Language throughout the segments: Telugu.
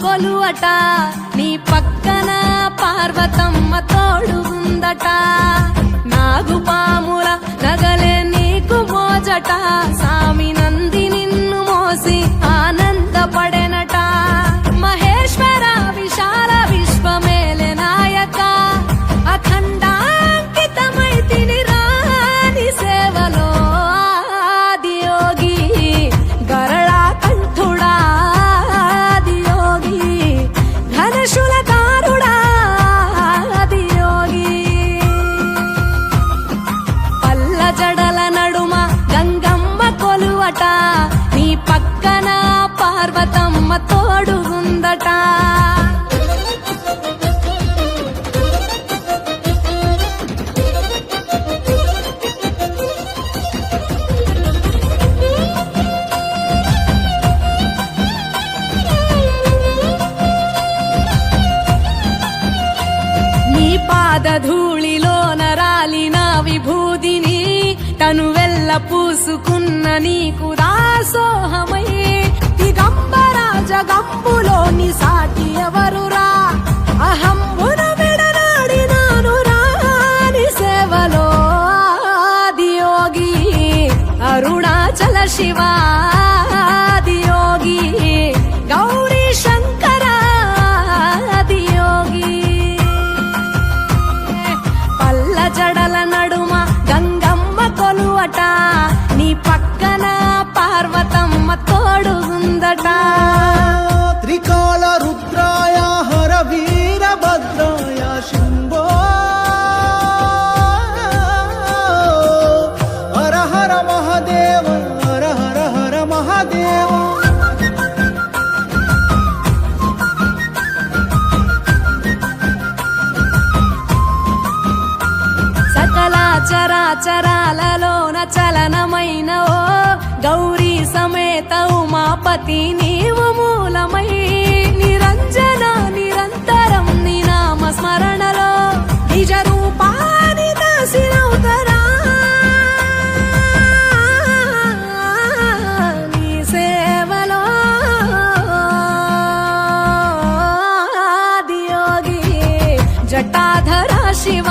కొలువట నీ పక్కన పార్వతమ్మ తోడుందట నాగుపాముల నగలే నీకు మోజట సామి నంది నిన్ను మోసి ఆనందపడెనట మహేశ్వర విశాల విశ్వమేలే నాయక అఖండాంకితమైతిని రాని సేవలో ఆదియోగి గరళా కంఠుడా ఆదియోగి ధనశూలకారుడా ఆదియోగి పల్ల జడల నడుమ గంగమ్మ కొలువట నీ పక్కన పార్వతమ్మ తోడుగుందట పాదధూళిలో నరాలిన విభూదిని తనువెల్ల పూసుకున్న నీకు దాసోహమై దిగంబర జగంబులోని సాటి ఎవరురా అహంబున విడనాడినాను రాని సేవలో ఆదియోగి అరుణాచల శివ ఆదియోగి గౌరీ శంకర ఆదియోగి జడల నడుమ గంగమ్మ కొలువట నీ పక్కన పార్వతమ్మ తోడుగుందట త్రికాల రుద్రాయ హర వీరభద్రాయ శంభో హర హర మహాదేవ హర హర హర మహాదేవ చరాచరాలలోన చలనమైన ఓ గౌరీ సమేత ఉమాపతి నీవు మూలమై నిరంజన నిరంతరం నీ నామ స్మరణలో నిజ రూపాని దాసినవుతరా నీ సేవలో ఆదియోగి జటాధర శివ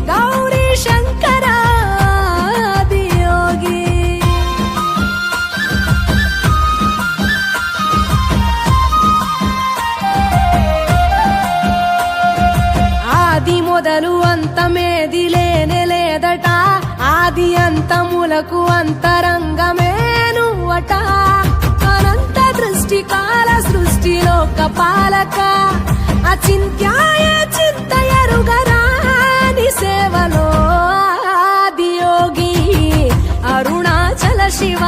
గౌరీ శంకర ఆదియోగి ఆది మొదలు అంతమేది లేనే లేదట ఆది అంతములకు అంతరంగమే నువ్వట అనంత దృష్టి కాల సృష్టిలోక పాలక అచింత్యాయ చింతయరుగరా సేవలో ఆదియోగి అరుణాచల శివ